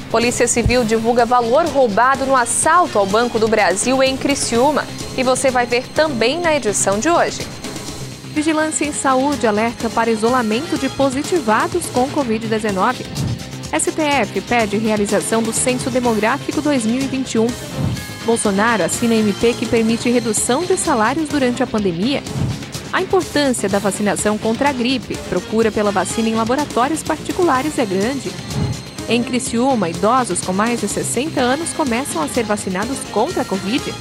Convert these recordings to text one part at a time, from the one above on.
Polícia Civil divulga valor roubado no assalto ao Banco do Brasil em Criciúma. E você vai ver também na edição de hoje. Vigilância em Saúde alerta para isolamento de positivados com Covid-19. STF pede realização do Censo Demográfico 2021. Bolsonaro assina MP que permite redução de salários durante a pandemia. A importância da vacinação contra a gripe, procura pela vacina em laboratórios particulares é grande. Em Criciúma, idosos com mais de 60 anos começam a ser vacinados contra a Covid.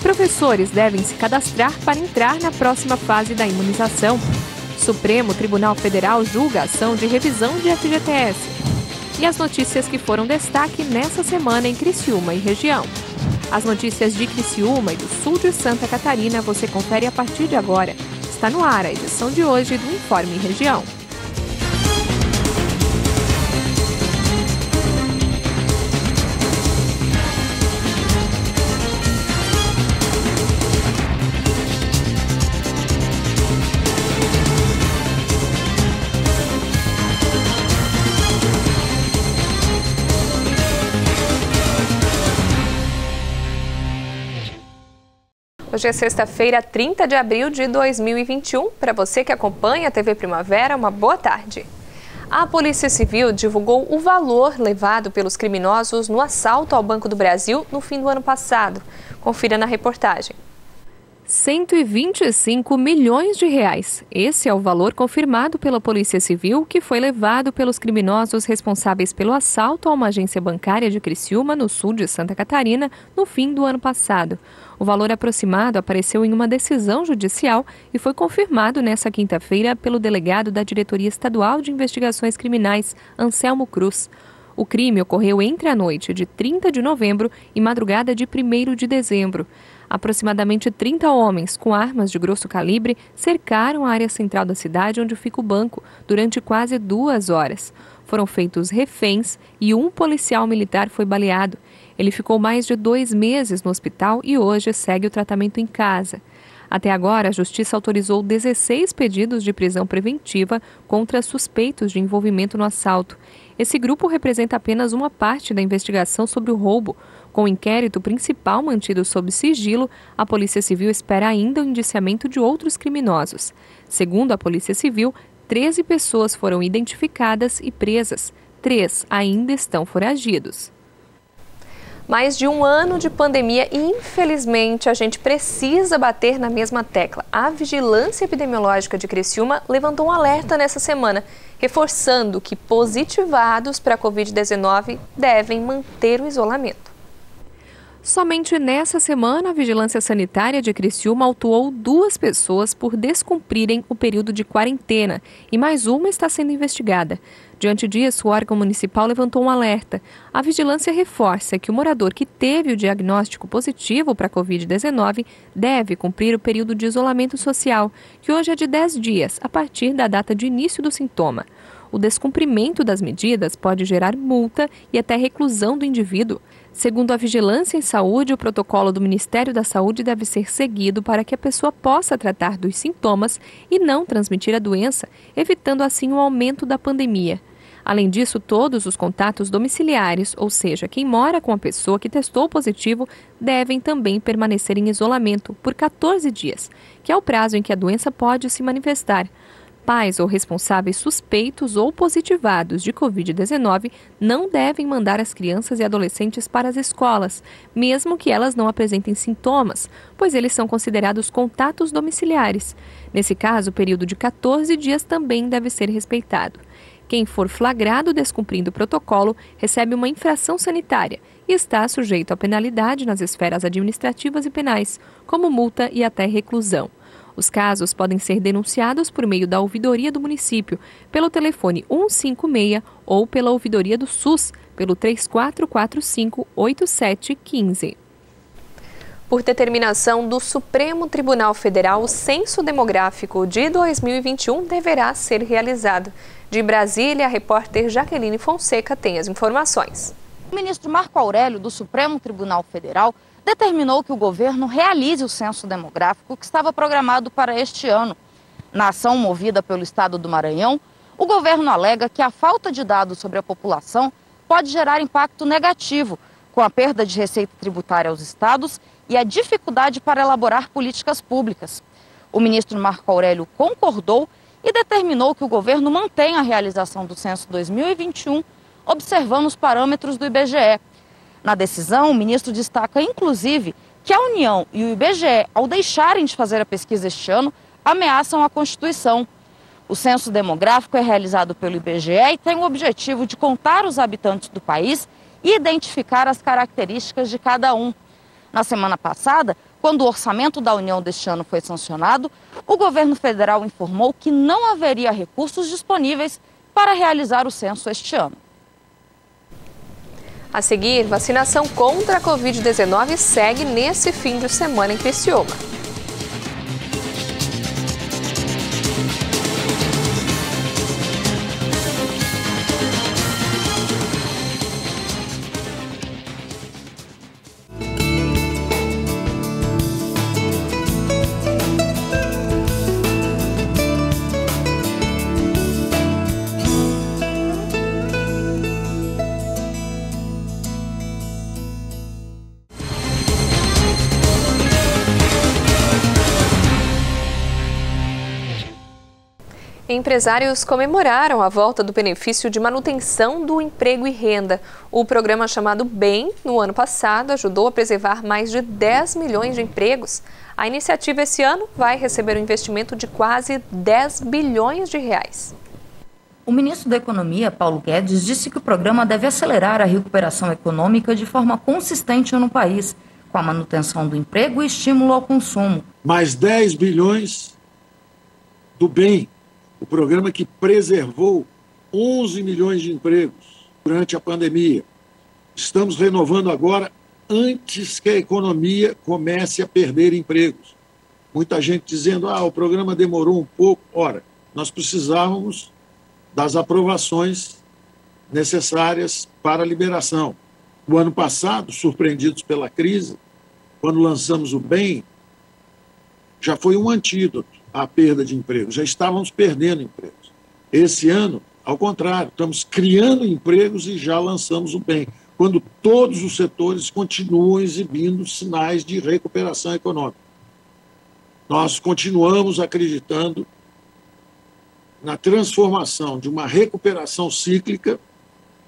Professores devem se cadastrar para entrar na próxima fase da imunização. Supremo Tribunal Federal julga a ação de revisão de FGTS. E as notícias que foram destaque nessa semana em Criciúma e região. As notícias de Criciúma e do sul de Santa Catarina você confere a partir de agora. Está no ar a edição de hoje do Informe Região. Hoje é sexta-feira, 30 de abril de 2021. Para você que acompanha a TV Primavera, uma boa tarde. A Polícia Civil divulgou o valor levado pelos criminosos no assalto ao Banco do Brasil no fim do ano passado. Confira na reportagem. 125 milhões de reais. Esse é o valor confirmado pela Polícia Civil que foi levado pelos criminosos responsáveis pelo assalto a uma agência bancária de Criciúma, no sul de Santa Catarina, no fim do ano passado. O valor aproximado apareceu em uma decisão judicial e foi confirmado nesta quinta-feira pelo delegado da Diretoria Estadual de Investigações Criminais, Anselmo Cruz. O crime ocorreu entre a noite de 30 de novembro e madrugada de 1º de dezembro. Aproximadamente 30 homens com armas de grosso calibre cercaram a área central da cidade onde fica o banco durante quase 2 horas. Foram feitos reféns e um policial militar foi baleado. Ele ficou mais de 2 meses no hospital e hoje segue o tratamento em casa. Até agora, a Justiça autorizou 16 pedidos de prisão preventiva contra suspeitos de envolvimento no assalto. Esse grupo representa apenas uma parte da investigação sobre o roubo. Com o inquérito principal mantido sob sigilo, a Polícia Civil espera ainda o indiciamento de outros criminosos. Segundo a Polícia Civil, 13 pessoas foram identificadas e presas. 3 ainda estão foragidos. Mais de 1 ano de pandemia e, infelizmente, a gente precisa bater na mesma tecla. A Vigilância Epidemiológica de Criciúma levantou um alerta nessa semana, reforçando que positivados para a Covid-19 devem manter o isolamento. Somente nessa semana, a Vigilância Sanitária de Criciúma autuou 2 pessoas por descumprirem o período de quarentena e mais uma está sendo investigada. Diante disso, o órgão municipal levantou um alerta. A vigilância reforça que o morador que teve o diagnóstico positivo para a Covid-19 deve cumprir o período de isolamento social, que hoje é de 10 dias, a partir da data de início do sintoma. O descumprimento das medidas pode gerar multa e até reclusão do indivíduo. Segundo a Vigilância em Saúde, o protocolo do Ministério da Saúde deve ser seguido para que a pessoa possa tratar dos sintomas e não transmitir a doença, evitando assim o aumento da pandemia. Além disso, todos os contatos domiciliares, ou seja, quem mora com a pessoa que testou positivo, devem também permanecer em isolamento por 14 dias, que é o prazo em que a doença pode se manifestar. Pais ou responsáveis suspeitos ou positivados de Covid-19 não devem mandar as crianças e adolescentes para as escolas, mesmo que elas não apresentem sintomas, pois eles são considerados contatos domiciliares. Nesse caso, o período de 14 dias também deve ser respeitado. Quem for flagrado descumprindo o protocolo recebe uma infração sanitária e está sujeito a penalidade nas esferas administrativas e penais, como multa e até reclusão. Os casos podem ser denunciados por meio da ouvidoria do município, pelo telefone 156 ou pela ouvidoria do SUS, pelo 3445-8715. Por determinação do Supremo Tribunal Federal, o Censo Demográfico de 2021 deverá ser realizado. De Brasília, a repórter Jaqueline Fonseca tem as informações. O ministro Marco Aurélio, do Supremo Tribunal Federal, determinou que o governo realize o censo demográfico que estava programado para este ano. Na ação movida pelo estado do Maranhão, o governo alega que a falta de dados sobre a população pode gerar impacto negativo, com a perda de receita tributária aos estados e a dificuldade para elaborar políticas públicas. O ministro Marco Aurélio concordou e determinou que o governo mantenha a realização do censo 2021, observando os parâmetros do IBGE. Na decisão, o ministro destaca, inclusive, que a União e o IBGE, ao deixarem de fazer a pesquisa este ano, ameaçam a Constituição. O censo demográfico é realizado pelo IBGE e tem o objetivo de contar os habitantes do país e identificar as características de cada um. Na semana passada, quando o orçamento da União deste ano foi sancionado, o governo federal informou que não haveria recursos disponíveis para realizar o censo este ano. A seguir, vacinação contra a Covid-19 segue nesse fim de semana em Criciúma. Empresários comemoraram a volta do benefício de manutenção do emprego e renda. O programa chamado BEM, no ano passado, ajudou a preservar mais de 10 milhões de empregos. A iniciativa esse ano vai receber um investimento de quase 10 bilhões de reais. O ministro da Economia, Paulo Guedes, disse que o programa deve acelerar a recuperação econômica de forma consistente no país, com a manutenção do emprego e estímulo ao consumo. Mais 10 bilhões do BEM. O programa que preservou 11 milhões de empregos durante a pandemia. Estamos renovando agora antes que a economia comece a perder empregos. Muita gente dizendo, o programa demorou um pouco. Ora, nós precisávamos das aprovações necessárias para a liberação. O ano passado, surpreendidos pela crise, quando lançamos o BEM, já foi um antídoto à perda de empregos, já estávamos perdendo empregos. Esse ano, ao contrário, estamos criando empregos e já lançamos o BEM, quando todos os setores continuam exibindo sinais de recuperação econômica. Nós continuamos acreditando na transformação de uma recuperação cíclica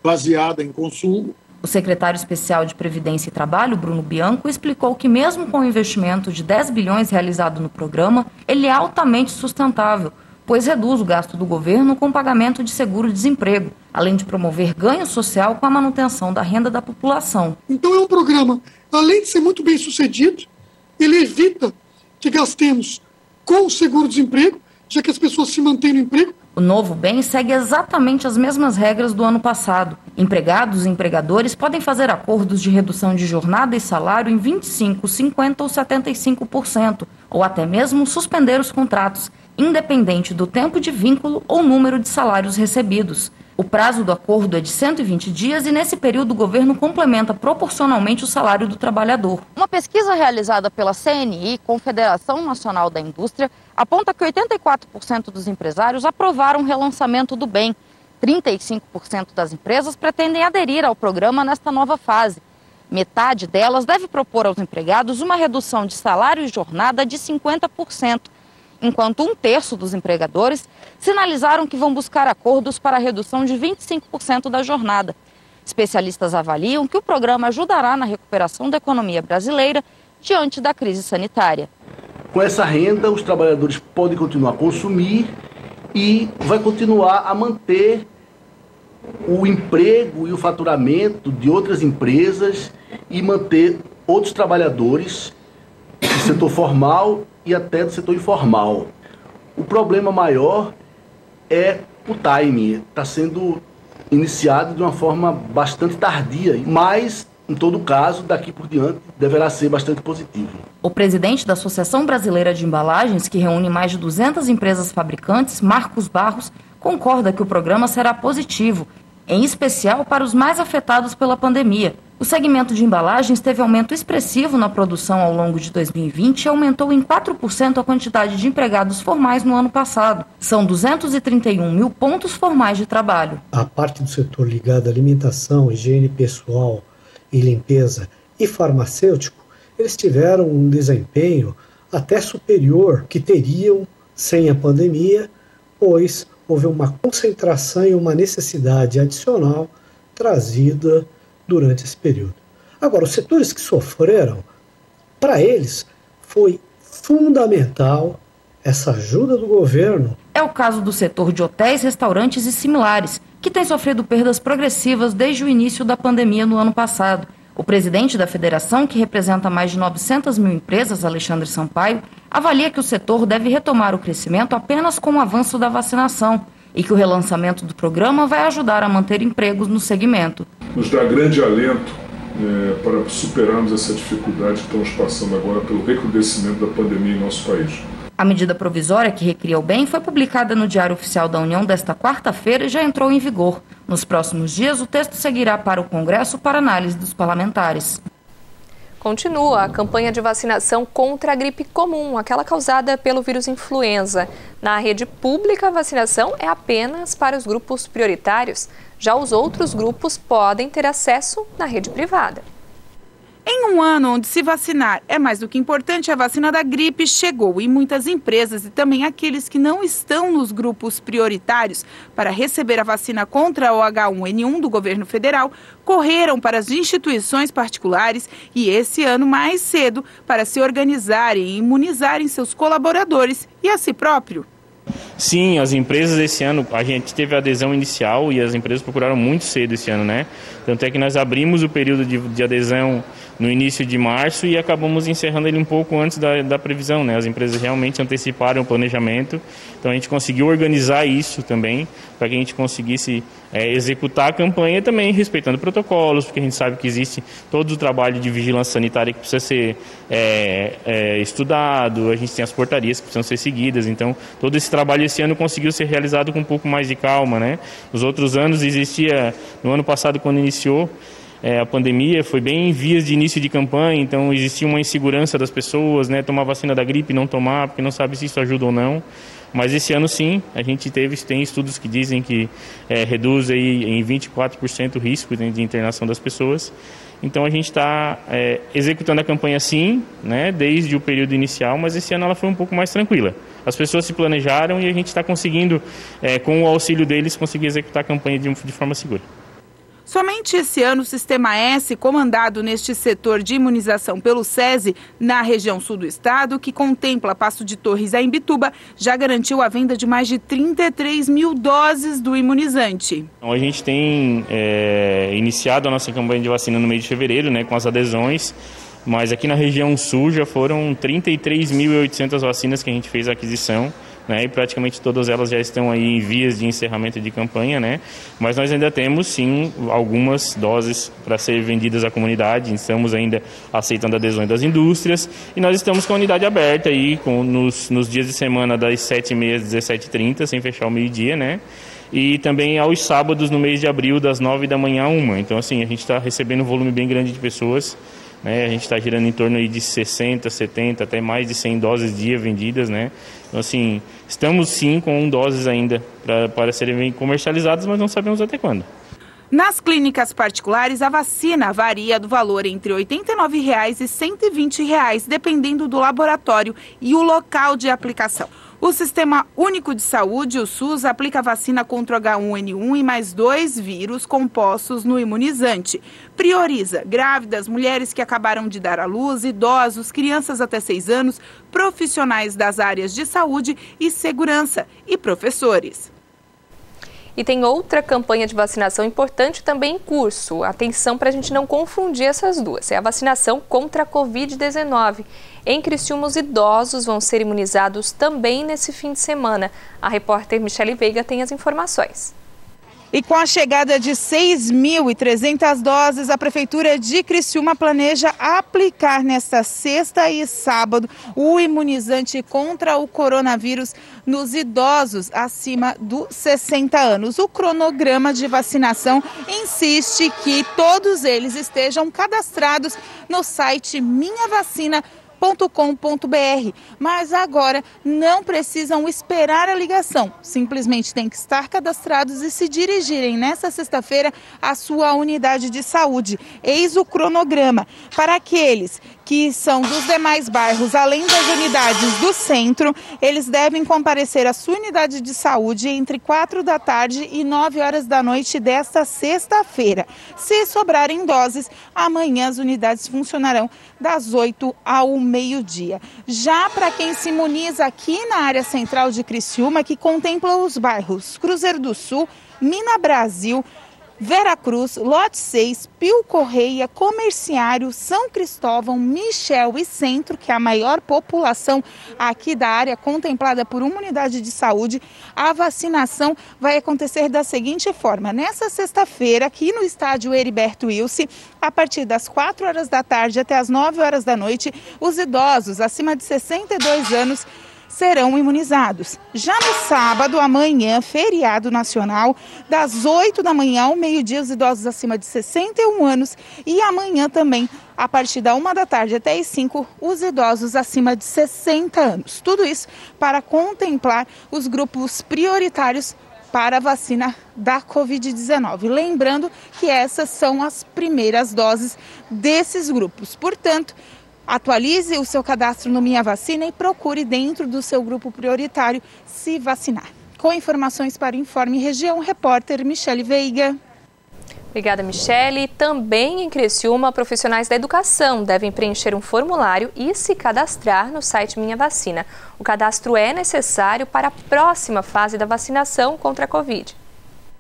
baseada em consumo. O secretário especial de Previdência e Trabalho, Bruno Bianco, explicou que mesmo com o investimento de 10 bilhões realizado no programa, ele é altamente sustentável, pois reduz o gasto do governo com o pagamento de seguro-desemprego, além de promover ganho social com a manutenção da renda da população. Então é um programa, além de ser muito bem sucedido, ele evita que gastemos com o seguro-desemprego, já que as pessoas se mantêm no emprego. O novo BEM segue exatamente as mesmas regras do ano passado. Empregados e empregadores podem fazer acordos de redução de jornada e salário em 25%, 50% ou 75%, ou até mesmo suspender os contratos, independente do tempo de vínculo ou número de salários recebidos. O prazo do acordo é de 120 dias e, nesse período, o governo complementa proporcionalmente o salário do trabalhador. Uma pesquisa realizada pela CNI, Confederação Nacional da Indústria, aponta que 84% dos empresários aprovaram o relançamento do BEM. 35% das empresas pretendem aderir ao programa nesta nova fase. Metade delas deve propor aos empregados uma redução de salário e jornada de 50%. Enquanto 1/3 dos empregadores sinalizaram que vão buscar acordos para a redução de 25% da jornada. Especialistas avaliam que o programa ajudará na recuperação da economia brasileira diante da crise sanitária. Com essa renda, os trabalhadores podem continuar a consumir e vai continuar a manter o emprego e o faturamento de outras empresas e manter outros trabalhadores do setor formal e até do setor informal. O problema maior é o timing. Está sendo iniciado de uma forma bastante tardia, mas, em todo caso, daqui por diante, deverá ser bastante positivo. O presidente da Associação Brasileira de Embalagens, que reúne mais de 200 empresas fabricantes, Marcos Barros, concorda que o programa será positivo, em especial para os mais afetados pela pandemia, O segmento de embalagens teve aumento expressivo na produção ao longo de 2020 e aumentou em 4% a quantidade de empregados formais no ano passado. São 231 mil pontos formais de trabalho. A parte do setor ligada à alimentação, higiene pessoal e limpeza e farmacêutico, eles tiveram um desempenho até superior que teriam sem a pandemia, pois houve uma concentração e uma necessidade adicional trazida durante esse período. Agora, os setores que sofreram, para eles foi fundamental essa ajuda do governo. É o caso do setor de hotéis, restaurantes e similares, que tem sofrido perdas progressivas desde o início da pandemia no ano passado. O presidente da federação, que representa mais de 900 mil empresas, Alexandre Sampaio, avalia que o setor deve retomar o crescimento apenas com o avanço da vacinação e que o relançamento do programa vai ajudar a manter empregos no segmento. Nos dá grande alento para superarmos essa dificuldade que estamos passando agora pelo recrudescimento da pandemia em nosso país. A medida provisória que recria o bem foi publicada no Diário Oficial da União desta quarta-feira e já entrou em vigor. Nos próximos dias, o texto seguirá para o Congresso para análise dos parlamentares. Continua a campanha de vacinação contra a gripe comum, aquela causada pelo vírus influenza. Na rede pública, a vacinação é apenas para os grupos prioritários. Já os outros grupos podem ter acesso na rede privada. Em um ano onde se vacinar é mais do que importante, a vacina da gripe chegou e muitas empresas e também aqueles que não estão nos grupos prioritários para receber a vacina contra o H1N1 do governo federal correram para as instituições particulares e esse ano mais cedo para se organizarem e imunizarem seus colaboradores e a si próprio. Sim, as empresas esse ano, a gente teve a adesão inicial e as empresas procuraram muito cedo esse ano, né? Tanto é que nós abrimos o período de adesão no início de março e acabamos encerrando ele um pouco antes da previsão, né? As empresas realmente anteciparam o planejamento, então a gente conseguiu organizar isso também, para que a gente conseguisse executar a campanha também respeitando protocolos, porque a gente sabe que existe todo o trabalho de vigilância sanitária que precisa ser estudado, a gente tem as portarias que precisam ser seguidas, então todo esse trabalho esse ano conseguiu ser realizado com um pouco mais de calma, né? Nos outros anos existia, no ano passado quando iniciou a pandemia, foi bem em vias de início de campanha, então existia uma insegurança das pessoas, né? Tomar vacina da gripe e não tomar, porque não sabe se isso ajuda ou não. Mas esse ano sim, a gente tem estudos que dizem que reduz aí em 24% o risco de internação das pessoas. Então a gente está executando a campanha sim, né, desde o período inicial, mas esse ano ela foi um pouco mais tranquila. As pessoas se planejaram e a gente está conseguindo, com o auxílio deles, conseguir executar a campanha de forma segura. Somente esse ano, o Sistema S, comandado neste setor de imunização pelo SESI, na região sul do estado, que contempla Passo de Torres e Imbituba, já garantiu a venda de mais de 33 mil doses do imunizante. Então, a gente tem iniciado a nossa campanha de vacina no mês de fevereiro, né, com as adesões, mas aqui na região sul já foram 33.800 vacinas que a gente fez a aquisição. Né, e praticamente todas elas já estão aí em vias de encerramento de campanha, né? Mas nós ainda temos sim algumas doses para ser vendidas à comunidade, estamos ainda aceitando adesões das indústrias e nós estamos com a unidade aberta aí nos dias de semana das 7h30 às 17h30, sem fechar o meio-dia, né? E também aos sábados no mês de abril das 9 da manhã a 1. Então assim, a gente está recebendo um volume bem grande de pessoas. A gente está girando em torno aí de 60, 70, até mais de 100 doses dia vendidas, né? Então, assim, estamos sim com doses ainda para serem comercializadas, mas não sabemos até quando. Nas clínicas particulares, a vacina varia do valor entre R$ 89,00 e R$ 120,00, dependendo do laboratório e o local de aplicação. O Sistema Único de Saúde, o SUS, aplica a vacina contra o H1N1 e mais 2 vírus compostos no imunizante. Prioriza grávidas, mulheres que acabaram de dar à luz, idosos, crianças até 6 anos, profissionais das áreas de saúde e segurança e professores. E tem outra campanha de vacinação importante também em curso. Atenção para a gente não confundir essas duas. É a vacinação contra a Covid-19. Em Criciúma, os idosos vão ser imunizados também nesse fim de semana. A repórter Michele Veiga tem as informações. E com a chegada de 6.300 doses, a Prefeitura de Criciúma planeja aplicar nesta sexta e sábado o imunizante contra o coronavírus nos idosos acima dos 60 anos. O cronograma de vacinação insiste que todos eles estejam cadastrados no site minhavacina.com.br, mas agora não precisam esperar a ligação, simplesmente têm que estar cadastrados e se dirigirem nesta sexta-feira à sua unidade de saúde. Eis o cronograma. Para aqueles que são dos demais bairros, além das unidades do centro, eles devem comparecer à sua unidade de saúde entre 4 da tarde e 9 horas da noite desta sexta-feira. Se sobrarem doses, amanhã as unidades funcionarão das 8 ao meio-dia. Já para quem se imuniza aqui na área central de Criciúma, que contempla os bairros Cruzeiro do Sul, Mina Brasil, Vera Cruz, Lote 6, Pio Correia, Comerciário, São Cristóvão, Michel e Centro, que é a maior população aqui da área contemplada por uma unidade de saúde, a vacinação vai acontecer da seguinte forma. Nessa sexta-feira, aqui no estádio Heriberto Wilson, a partir das 4 horas da tarde até as 9 horas da noite, os idosos acima de 62 anos serão imunizados. Já no sábado, amanhã, feriado nacional, das 8 da manhã ao meio-dia, os idosos acima de 61 anos e amanhã também, a partir da 1 da tarde até as 5, os idosos acima de 60 anos. Tudo isso para contemplar os grupos prioritários para a vacina da Covid-19. Lembrando que essas são as primeiras doses desses grupos. Portanto, atualize o seu cadastro no Minha Vacina e procure dentro do seu grupo prioritário se vacinar. Com informações para o Informe Região, repórter Michele Veiga. Obrigada, Michele. Também em Criciúma, profissionais da educação devem preencher um formulário e se cadastrar no site Minha Vacina. O cadastro é necessário para a próxima fase da vacinação contra a Covid.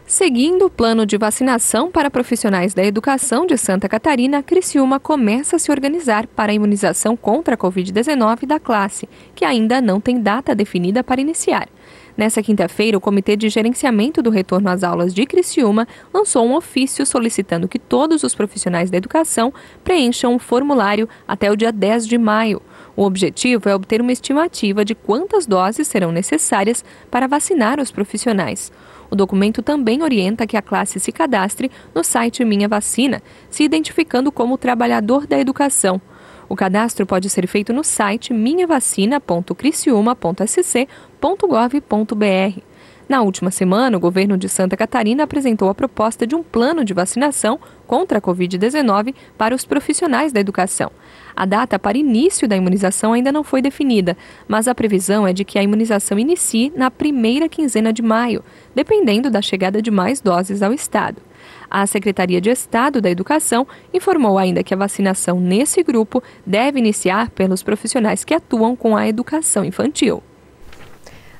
Seguindo o plano de vacinação para profissionais da educação de Santa Catarina, Criciúma começa a se organizar para a imunização contra a Covid-19 da classe, que ainda não tem data definida para iniciar. Nessa quinta-feira, o Comitê de Gerenciamento do Retorno às Aulas de Criciúma lançou um ofício solicitando que todos os profissionais da educação preencham um formulário até o dia 10 de maio. O objetivo é obter uma estimativa de quantas doses serão necessárias para vacinar os profissionais. O documento também orienta que a classe se cadastre no site Minha Vacina, se identificando como trabalhador da educação. O cadastro pode ser feito no site minhavacina.criciúma.sc.gov.br. Na última semana, o governo de Santa Catarina apresentou a proposta de um plano de vacinação contra a Covid-19 para os profissionais da educação. A data para início da imunização ainda não foi definida, mas a previsão é de que a imunização inicie na primeira quinzena de maio, dependendo da chegada de mais doses ao estado. A Secretaria de Estado da Educação informou ainda que a vacinação nesse grupo deve iniciar pelos profissionais que atuam com a educação infantil.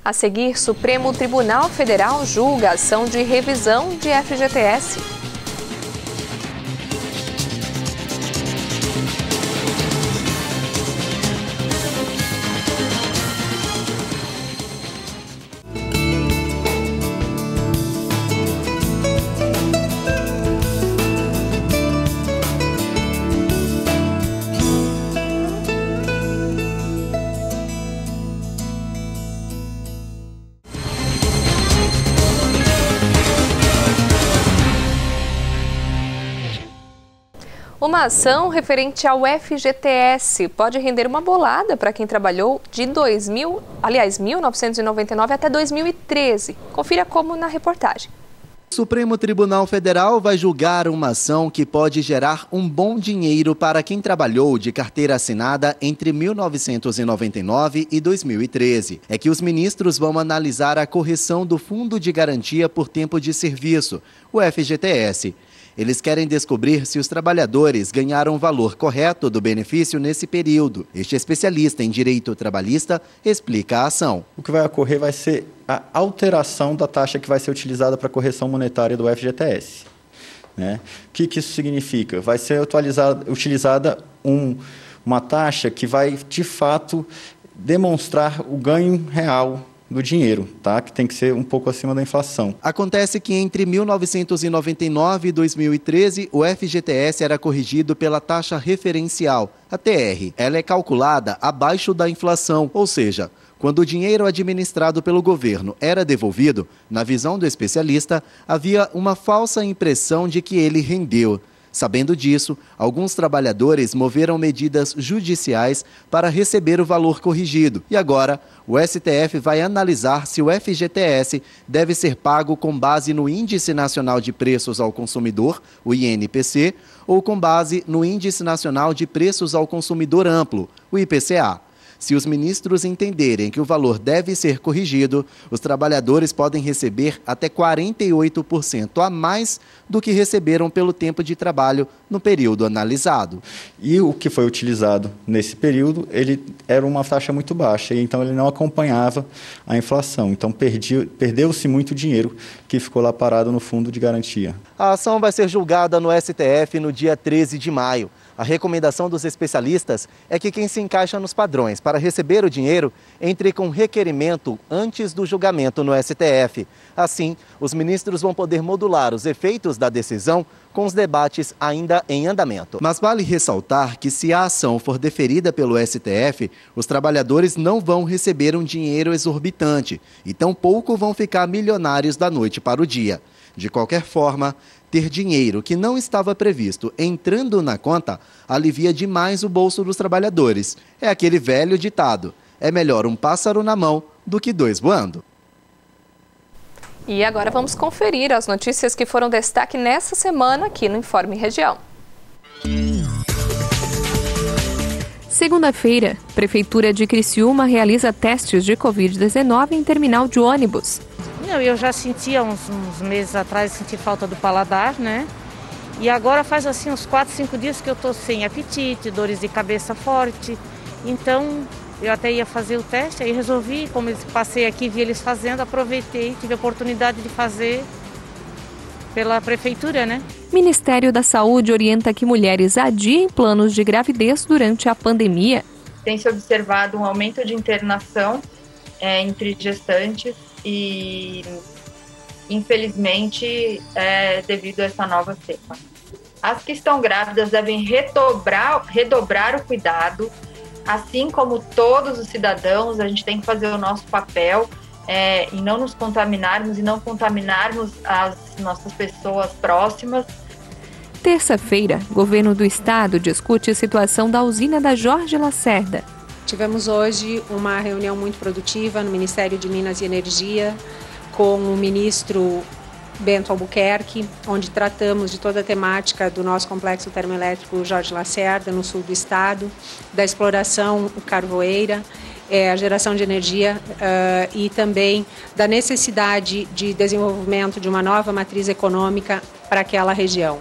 A seguir, Supremo Tribunal Federal julga a ação de revisão de FGTS. Uma ação referente ao FGTS pode render uma bolada para quem trabalhou de 1999 até 2013. Confira como na reportagem. O Supremo Tribunal Federal vai julgar uma ação que pode gerar um bom dinheiro para quem trabalhou de carteira assinada entre 1999 e 2013. É que os ministros vão analisar a correção do Fundo de Garantia por Tempo de Serviço, o FGTS. Eles querem descobrir se os trabalhadores ganharam o valor correto do benefício nesse período. Este especialista em direito trabalhista explica a ação. O que vai ocorrer vai ser a alteração da taxa que vai ser utilizada para a correção monetária do FGTS. O que isso significa? Vai ser utilizada uma taxa que vai, de fato, demonstrar o ganho real do dinheiro, tá? Que tem que ser um pouco acima da inflação. Acontece que entre 1999 e 2013, o FGTS era corrigido pela taxa referencial, a TR. Ela é calculada abaixo da inflação, ou seja, quando o dinheiro administrado pelo governo era devolvido, na visão do especialista, havia uma falsa impressão de que ele rendeu. Sabendo disso, alguns trabalhadores moveram medidas judiciais para receber o valor corrigido. E agora, o STF vai analisar se o FGTS deve ser pago com base no Índice Nacional de Preços ao Consumidor, o INPC, ou com base no Índice Nacional de Preços ao Consumidor Amplo, o IPCA. Se os ministros entenderem que o valor deve ser corrigido, os trabalhadores podem receber até 48% a mais do que receberam pelo tempo de trabalho no período analisado. E o que foi utilizado nesse período, ele era uma taxa muito baixa, e então ele não acompanhava a inflação. Então perdeu-se muito dinheiro que ficou lá parado no fundo de garantia. A ação vai ser julgada no STF no dia 13 de maio. A recomendação dos especialistas é que quem se encaixa nos padrões para receber o dinheiro entre com requerimento antes do julgamento no STF. Assim, os ministros vão poder modular os efeitos da decisão com os debates ainda em andamento. Mas vale ressaltar que se a ação for deferida pelo STF, os trabalhadores não vão receber um dinheiro exorbitante e tampouco vão ficar milionários da noite para o dia. De qualquer forma, ter dinheiro que não estava previsto entrando na conta alivia demais o bolso dos trabalhadores. É aquele velho ditado: é melhor um pássaro na mão do que dois voando. E agora vamos conferir as notícias que foram destaque nessa semana aqui no Informe Região. Segunda-feira, Prefeitura de Criciúma realiza testes de Covid-19 em terminal de ônibus. Eu já sentia uns meses atrás, senti falta do paladar, né? E agora faz assim uns 4, 5 dias que eu tô sem apetite, dores de cabeça forte. Então, eu até ia fazer o teste, aí resolvi, como eu passei aqui, vi eles fazendo, aproveitei, tive a oportunidade de fazer pela prefeitura, né? Ministério da Saúde orienta que mulheres adiem planos de gravidez durante a pandemia. Tem se observado um aumento de internação entre gestantes e, infelizmente, devido a essa nova cepa. As que estão grávidas devem redobrar o cuidado, assim como todos os cidadãos. A gente tem que fazer o nosso papel e não nos contaminarmos e não contaminarmos as nossas pessoas próximas. Terça-feira, governo do estado discute a situação da usina da Jorge Lacerda. Tivemos hoje uma reunião muito produtiva no Ministério de Minas e Energia com o ministro Bento Albuquerque, onde tratamos de toda a temática do nosso complexo termoelétrico Jorge Lacerda, no sul do estado, da exploração carvoeira, a geração de energia e também da necessidade de desenvolvimento de uma nova matriz econômica para aquela região.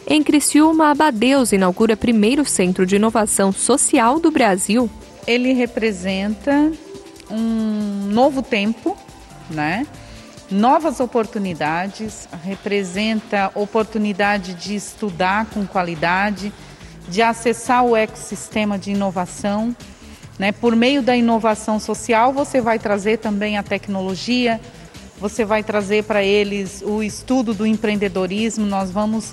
Em Criciúma, a Abadeus inaugura primeiro centro de inovação social do Brasil. Ele representa um novo tempo, né? Novas oportunidades, representa oportunidade de estudar com qualidade, de acessar o ecossistema de inovação, né? Por meio da inovação social, você vai trazer também a tecnologia, você vai trazer para eles o estudo do empreendedorismo. Nós vamos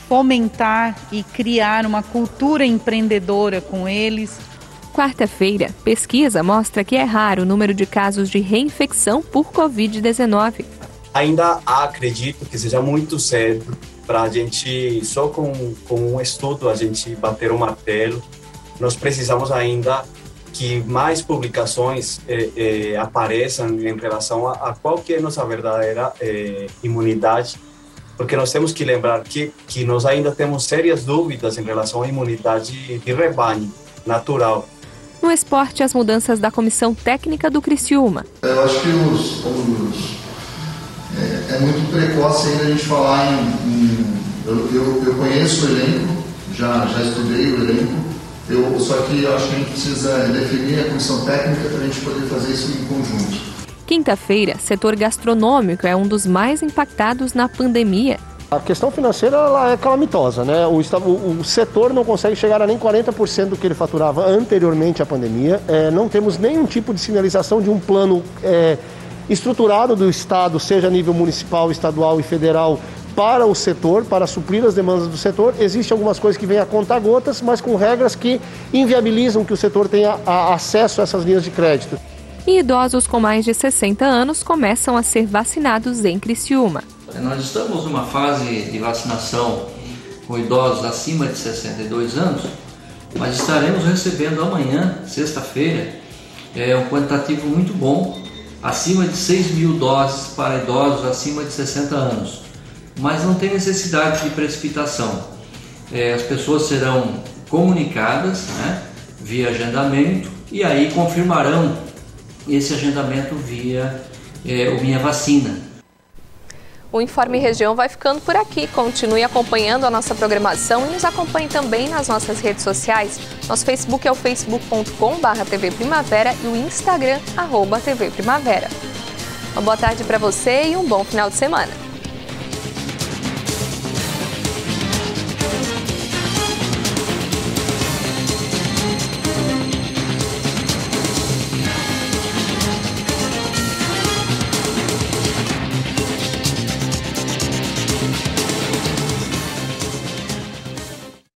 fomentar e criar uma cultura empreendedora com eles. Quarta-feira, pesquisa mostra que é raro o número de casos de reinfecção por Covid-19. Ainda acredito que seja muito cedo para a gente, só com um estudo, a gente bater o martelo. Nós precisamos ainda que mais publicações apareçam em relação a qual que é a nossa verdadeira imunidade, porque nós temos que lembrar que nós ainda temos sérias dúvidas em relação à imunidade de rebanho natural. No esporte, as mudanças da comissão técnica do Criciúma. Eu acho que é muito precoce ainda a gente falar eu conheço o elenco, já estudei o elenco, só que eu acho que a gente precisa definir a comissão técnica para a gente poder fazer isso em conjunto. Quinta-feira, setor gastronômico é um dos mais impactados na pandemia. A questão financeira ela é calamitosa, né? O setor não consegue chegar a nem 40% do que ele faturava anteriormente à pandemia. Não temos nenhum tipo de sinalização de um plano estruturado do Estado, seja a nível municipal, estadual e federal, para o setor, para suprir as demandas do setor. Existem algumas coisas que vêm a conta-gotas, mas com regras que inviabilizam que o setor tenha acesso a essas linhas de crédito. E idosos com mais de 60 anos começam a ser vacinados em Criciúma. Nós estamos numa fase de vacinação com idosos acima de 62 anos, mas estaremos recebendo amanhã, sexta-feira, um quantitativo muito bom, acima de 6 mil doses para idosos acima de 60 anos. Mas não tem necessidade de precipitação. As pessoas serão comunicadas, né, via agendamento, e aí confirmarão esse agendamento via o Minha Vacina. O Informe Região vai ficando por aqui. Continue acompanhando a nossa programação e nos acompanhe também nas nossas redes sociais. Nosso Facebook é o facebook.com/TV Primavera e o Instagram @TV Primavera. Uma boa tarde para você e um bom final de semana.